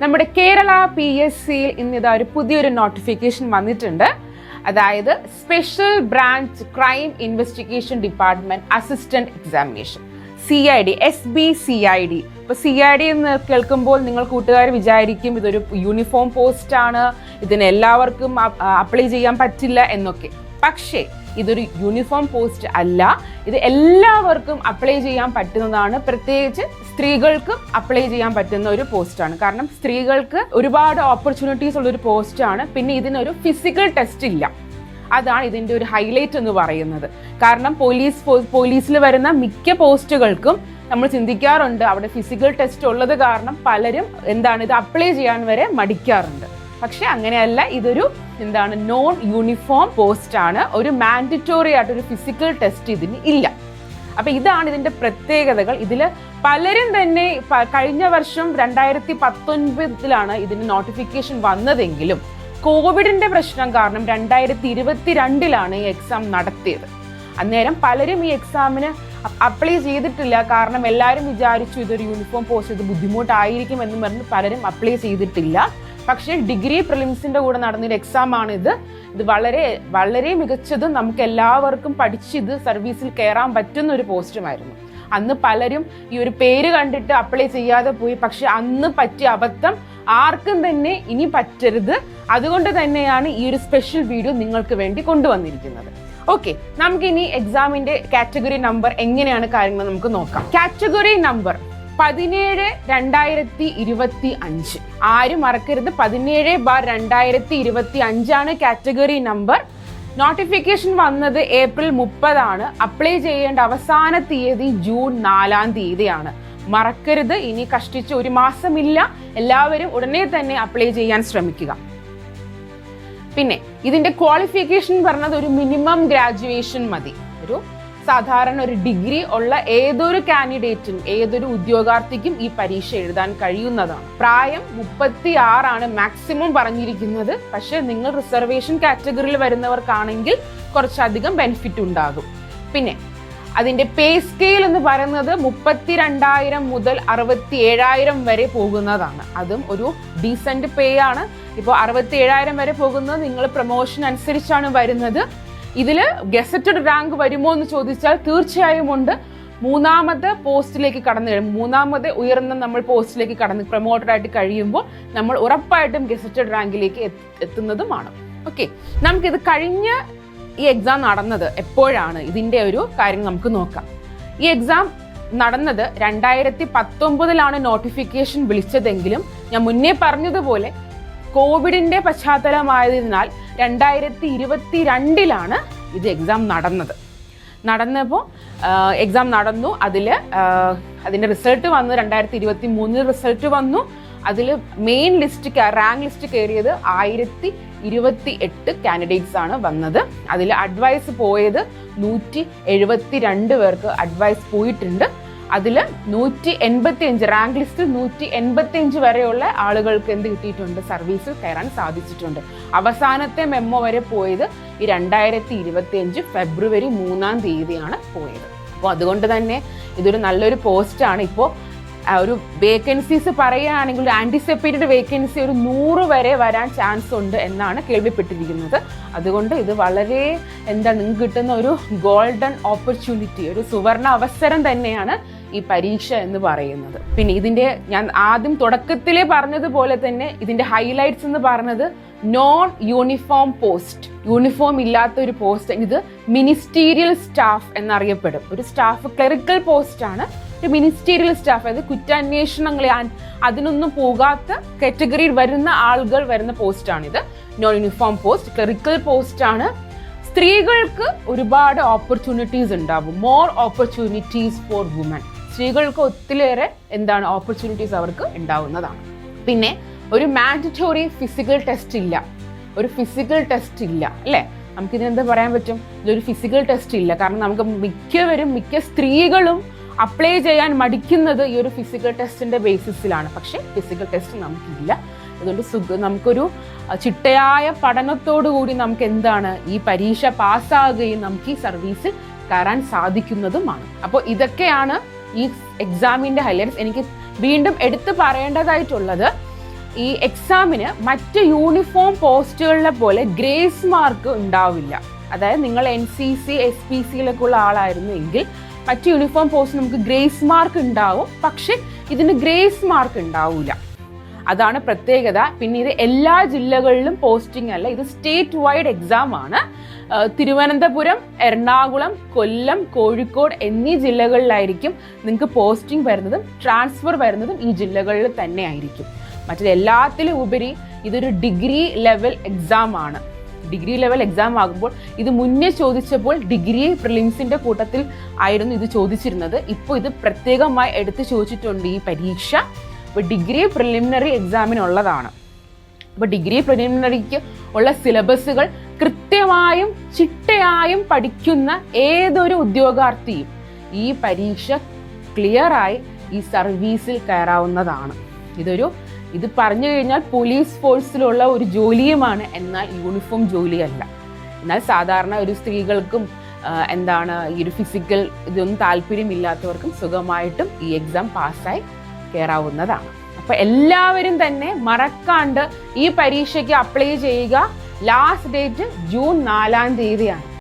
നമ്മുടെ കേരള PSCയിൽ ഇന്നിതാ ഒരു പുതിയൊരു നോട്ടിഫിക്കേഷൻ വന്നിട്ടുണ്ട്. അതായത് special branch crime investigation department assistant examination CID SBCID. ഇപ്പോൾ CID എന്ന് കേൾക്കുമ്പോൾ നിങ്ങൾ കൂട്ടുകാർ വിചാരിക്കും ഇതൊരു യൂണിഫോം പോസ്റ്റ് ആണ്, ഇതിന് എല്ലാവർക്കും അപ്ലൈ ചെയ്യാൻ പറ്റില്ല എന്നൊക്കെ. പക്ഷേ ഇതൊരു യൂണിഫോം പോസ്റ്റ് അല്ല, ഇത് എല്ലാവർക്കും അപ്ലൈ ചെയ്യാൻ പറ്റുന്നതാണ്. പ്രത്യേകിച്ച് സ്ത്രീകൾക്കും അപ്ലൈ ചെയ്യാൻ പറ്റുന്ന ഒരു പോസ്റ്റാണ്. കാരണം സ്ത്രീകൾക്ക് ഒരുപാട് ഓപ്പർച്യൂണിറ്റീസ് ഉള്ളൊരു പോസ്റ്റാണ്. പിന്നെ ഇതിനൊരു ഫിസിക്കൽ ടെസ്റ്റ് ഇല്ല. അതാണ് ഇതിൻ്റെ ഒരു ഹൈലൈറ്റ് എന്ന് പറയുന്നത്. കാരണം പോലീസിൽ വരുന്ന മിക്ക പോസ്റ്റുകൾക്കും നമ്മൾ ചിന്തിക്കാറുണ്ട് അവിടെ ഫിസിക്കൽ ടെസ്റ്റ് ഉള്ളത് കാരണം പലരും ഇത് അപ്ലൈ ചെയ്യാൻ വരെ മടിക്കാറുണ്ട്. പക്ഷെ അങ്ങനെയല്ല, ഇതൊരു നോൺ യൂണിഫോം പോസ്റ്റ് ആണ്. ഒരു മാൻഡറ്റോറി ആയിട്ടൊരു ഫിസിക്കൽ ടെസ്റ്റ് ഇതിന് ഇല്ല. അപ്പൊ ഇതാണ് ഇതിന്റെ പ്രത്യേകതകൾ. ഇതിൽ പലരും തന്നെ കഴിഞ്ഞ വർഷം 2019 ഇതിന് നോട്ടിഫിക്കേഷൻ വന്നതെങ്കിലും കോവിഡിന്റെ പ്രശ്നം കാരണം 2022 ഈ എക്സാം നടത്തിയത്. അന്നേരം പലരും ഈ എക്സാമിന് അപ്ലൈ ചെയ്തിട്ടില്ല. കാരണം എല്ലാവരും വിചാരിച്ചു ഇതൊരു യൂണിഫോം പോസ്റ്റ്, ഇത് ബുദ്ധിമുട്ടായിരിക്കും എന്ന് പറഞ്ഞ് പലരും അപ്ലൈ ചെയ്തിട്ടില്ല. പക്ഷേ ഡിഗ്രി പ്രിലിംസിന്റെ കൂടെ നടന്നൊരു എക്സാം ആണിത്. ഇത് വളരെ വളരെ മികച്ചതും നമുക്ക് എല്ലാവർക്കും പഠിച്ച് ഇത് സർവീസിൽ കയറാൻ പറ്റുന്ന ഒരു പോസ്റ്റുമായിരുന്നു. അന്ന് പലരും ഈ ഒരു പേര് കണ്ടിട്ട് അപ്ലൈ ചെയ്യാതെ പോയി. പക്ഷെ അന്ന് പറ്റിയ അബദ്ധം ആർക്കും തന്നെ ഇനി പറ്റരുത്. അതുകൊണ്ട് തന്നെയാണ് ഈ ഒരു സ്പെഷ്യൽ വീഡിയോ നിങ്ങൾക്ക് വേണ്ടി കൊണ്ടുവന്നിരിക്കുന്നത്. ഓക്കെ, നമുക്കിനി എക്സാമിന്റെ കാറ്റഗറി നമ്പർ എങ്ങനെയാണ് കാര്യങ്ങൾ നമുക്ക് നോക്കാം. Category number 17/2025. ആരും മറക്കരുത്, 17/2025 കാറ്റഗറി നമ്പർ. നോട്ടിഫിക്കേഷൻ വന്നത് ഏപ്രിൽ 30. അപ്ലൈ ചെയ്യേണ്ട അവസാന തീയതി ജൂൺ 4 മറക്കരുത്. ഇനി കഷ്ടിച്ച് ഒരു മാസമില്ല. എല്ലാവരും ഉടനെ തന്നെ അപ്ലൈ ചെയ്യാൻ ശ്രമിക്കുക. പിന്നെ ഇതിന്റെ ക്വാളിഫിക്കേഷൻ പറഞ്ഞത് ഒരു മിനിമം ഗ്രാജുവേഷൻ മതി. ഒരു സാധാരണ ഒരു ഡിഗ്രി ഉള്ള ഏതൊരു കാൻഡിഡേറ്റും ഏതൊരു ഉദ്യോഗാർത്ഥിക്കും ഈ പരീക്ഷ എഴുതാൻ കഴിയുന്നതാണ്. പ്രായം 36 മാക്സിമം പറഞ്ഞിരിക്കുന്നത്. പക്ഷെ നിങ്ങൾ റിസർവേഷൻ കാറ്റഗറിയിൽ വരുന്നവർക്കാണെങ്കിൽ കുറച്ചധികം ബെനിഫിറ്റ് ഉണ്ടാകും. പിന്നെ അതിന്റെ പേ സ്കെയിൽ എന്ന് പറയുന്നത് 32,000 മുതൽ 67,000 വരെ പോകുന്നതാണ്. അതും ഒരു ഡീസന്റ് പേ ആണ്. ഇപ്പോൾ 67,000 വരെ പോകുന്നത് നിങ്ങൾ പ്രൊമോഷൻ അനുസരിച്ചാണ് വരുന്നത്. ഇതില് ഗസറ്റഡ് റാങ്ക് വരുമോ എന്ന് ചോദിച്ചാൽ തീർച്ചയായും ഉണ്ട്. മൂന്നാമത്തെ പോസ്റ്റിലേക്ക് മൂന്നാമത്തെ ഉയർന്ന നമ്മൾ പോസ്റ്റിലേക്ക് പ്രൊമോട്ടഡ് ആയിട്ട് കഴിയുമ്പോൾ നമ്മൾ ഉറപ്പായിട്ടും ഗസറ്റഡ് റാങ്കിലേക്ക് എത്തുന്നതുമാണ്. ഓക്കെ, നമുക്കിത് കഴിഞ്ഞ ഈ എക്സാം നടന്നത് എപ്പോഴാണ് ഇതിന്റെ ഒരു കാര്യം നമുക്ക് നോക്കാം. ഈ എക്സാം നടന്നത് 2019 നോട്ടിഫിക്കേഷൻ വിളിച്ചതെങ്കിലും ഞാൻ മുന്നേ പറഞ്ഞതുപോലെ കോവിഡിന്റെ പശ്ചാത്തലമായതിനാൽ 2022 ഇത് എക്സാം നടന്നപ്പോൾ എക്സാം നടന്നു. അതിന്റെ റിസൾട്ട് വന്നു. 2023 റിസൾട്ട് വന്നു. അതിൽ മെയിൻ റാങ്ക് ലിസ്റ്റ് കയറിയത് 1028 കാൻഡിഡേറ്റ്സ് ആണ് വന്നത്. അതിൽ അഡ്വൈസ് പോയത് 172 പേർക്ക് അഡ്വൈസ് പോയിട്ടുണ്ട്. അതിൽ 185 റാങ്ക് ലിസ്റ്റിൽ 185 വരെയുള്ള ആളുകൾക്ക് എന്ത് കിട്ടിയിട്ടുണ്ട്? സർവീസിൽ കയറാൻ സാധിച്ചിട്ടുണ്ട്. അവസാനത്തെ മെമ്മോ വരെ പോയത് ഈ 2025 ഫെബ്രുവരി 3 പോയത്. അപ്പോൾ അതുകൊണ്ട് തന്നെ ഇതൊരു നല്ലൊരു പോസ്റ്റാണ്. ഇപ്പോൾ ഒരു വേക്കൻസീസ് പറയുകയാണെങ്കിൽ ഒരു ആൻറ്റിസിപ്പേറ്റഡ് വേക്കൻസി ഒരു 100 വരെ വരാൻ ചാൻസ് ഉണ്ട് എന്നാണ് കേൾവിപ്പെട്ടിരിക്കുന്നത്. അതുകൊണ്ട് ഇത് വളരെ നിങ്ങൾക്ക് കിട്ടുന്ന ഒരു ഗോൾഡൻ ഓപ്പർച്യൂണിറ്റി, ഒരു സുവർണ അവസരം തന്നെയാണ് ഈ പരീക്ഷ എന്ന് പറയുന്നത്. പിന്നെ ഇതിന്റെ ഞാൻ ആദ്യം തുടക്കത്തിലേ പറഞ്ഞതുപോലെ തന്നെ ഇതിന്റെ ഹൈലൈറ്റ്സ് എന്ന് പറഞ്ഞത് നോൺ യൂണിഫോം പോസ്റ്റ്, യൂണിഫോം ഇല്ലാത്ത ഒരു പോസ്റ്റ്. ഇത് മിനിസ്റ്റീരിയൽ സ്റ്റാഫ് എന്നറിയപ്പെടും. ഒരു സ്റ്റാഫ് ക്ലറിക്കൽ പോസ്റ്റ് ആണ്. ഒരു മിനിസ്റ്റീരിയൽ സ്റ്റാഫ്, അതായത് കുറ്റാന്വേഷണങ്ങളെ അതിനൊന്നും പോകാത്ത കാറ്റഗറിയിൽ വരുന്ന ആളുകൾ വരുന്ന പോസ്റ്റാണിത്. Non uniform post, clerical post ആണ്. സ്ത്രീകൾക്ക് ഒരുപാട് ഓപ്പർച്യൂണിറ്റീസ് ഉണ്ടാവും. More opportunities for women. സ്ത്രീകൾക്ക് ഒത്തിരിയേറെ ഓപ്പർച്യൂണിറ്റീസ് അവർക്ക് ഉണ്ടാവുന്നതാണ്. പിന്നെ ഒരു മാൻഡറ്റോറി ഫിസിക്കൽ ടെസ്റ്റ് ഇല്ല. അല്ലേ? നമുക്കിതിനെന്താ പറയാൻ പറ്റും? ഇതൊരു ഫിസിക്കൽ ടെസ്റ്റ് ഇല്ല. കാരണം നമുക്ക് മിക്ക സ്ത്രീകളും അപ്ലൈ ചെയ്യാൻ മടിക്കുന്നത് ഈ ഒരു ഫിസിക്കൽ ടെസ്റ്റിന്റെ ബേസിസിലാണ്. പക്ഷെ ഫിസിക്കൽ ടെസ്റ്റ് നമുക്കില്ല. അതുകൊണ്ട് നമുക്കൊരു ചിട്ടയായ പഠനത്തോടു കൂടി നമുക്ക് ഈ പരീക്ഷ പാസ്സാകുകയും നമുക്ക് ഈ സർവീസിൽ കയറാൻ സാധിക്കുന്നതുമാണ്. അപ്പോൾ ഇതൊക്കെയാണ് ഈ എക്സാമിന്റെ ഹൈലൈറ്റ്സ്. എനിക്ക് വീണ്ടും എടുത്തു പറയേണ്ടതായിട്ടുള്ളത് ഈ എക്സാമിന് മറ്റ് യൂണിഫോം പോസ്റ്റുകളിലെ പോലെ ഗ്രേസ് മാർക്ക് ഉണ്ടാവില്ല. അതായത് നിങ്ങൾ NCC SPCയിലൊക്കെ ഉള്ള ആളായിരുന്നു എങ്കിൽ മറ്റ് യൂണിഫോം പോസ്റ്റ് നമുക്ക് ഗ്രേസ് മാർക്ക് ഉണ്ടാവും, പക്ഷെ ഇതിന് ഗ്രേസ് മാർക്ക് ഉണ്ടാവില്ല. അതാണ് പ്രത്യേകത. പിന്നെ ഇത് എല്ലാ ജില്ലകളിലും പോസ്റ്റിംഗ് അല്ല, ഇത് സ്റ്റേറ്റ് വൈഡ് എക്സാം ആണ്. തിരുവനന്തപുരം, എറണാകുളം, കൊല്ലം, കോഴിക്കോട് എന്നീ ജില്ലകളിലായിരിക്കും നിങ്ങൾക്ക് പോസ്റ്റിംഗ് വരുന്നതും ട്രാൻസ്ഫർ വരുന്നതും ഈ ജില്ലകളിൽ തന്നെ ആയിരിക്കും. മറ്റെല്ലാത്തിലും ഉപരി ഇതൊരു ഡിഗ്രി ലെവൽ എക്സാം ആണ്. ഡിഗ്രി ലെവൽ എക്സാം ആകുമ്പോൾ ഇത് മുന്നേ ചോദിച്ചപ്പോൾ ഡിഗ്രി പ്രിലിംസിന്റെ കൂട്ടത്തിൽ ആയിരുന്നു ഇത് ചോദിച്ചിരുന്നത്. ഇപ്പോൾ ഇത് പ്രത്യേകമായി എടുത്ത് ചോദിച്ചിട്ടുണ്ട് ഈ പരീക്ഷ. ഇപ്പോൾ ഡിഗ്രി പ്രിലിമിനറി എക്സാമിനുള്ളതാണ്. അപ്പോൾ ഡിഗ്രി പ്രിലിമിനറിക്ക് ഉള്ള സിലബസുകൾ കൃത്യമായും ചിട്ടയായും പഠിക്കുന്ന ഏതൊരു ഉദ്യോഗാർത്ഥിയും ഈ പരീക്ഷ ക്ലിയറായി ഈ സർവീസിൽ കയറാവുന്നതാണ്. ഇത് പറഞ്ഞു കഴിഞ്ഞാൽ പോലീസ് ഫോഴ്സിലുള്ള ഒരു ജോലിയുമാണ്, എന്നാൽ യൂണിഫോം ജോലിയല്ല. എന്നാൽ സാധാരണ ഒരു സ്ത്രീകൾക്കും ഈ ഒരു ഫിസിക്കൽ ഇതൊന്നും താല്പര്യമില്ലാത്തവർക്കും സുഖമായിട്ടും ഈ എക്സാം പാസ്സായി കയറാവുന്നതാണ്. അപ്പോൾ എല്ലാവരും തന്നെ മറക്കാണ്ട് ഈ പരീക്ഷയ്ക്ക് അപ്ലൈ ചെയ്യുക. ലാസ്റ്റ് ഡേറ്റ് ജൂൺ 4 തീയതിയാണ്.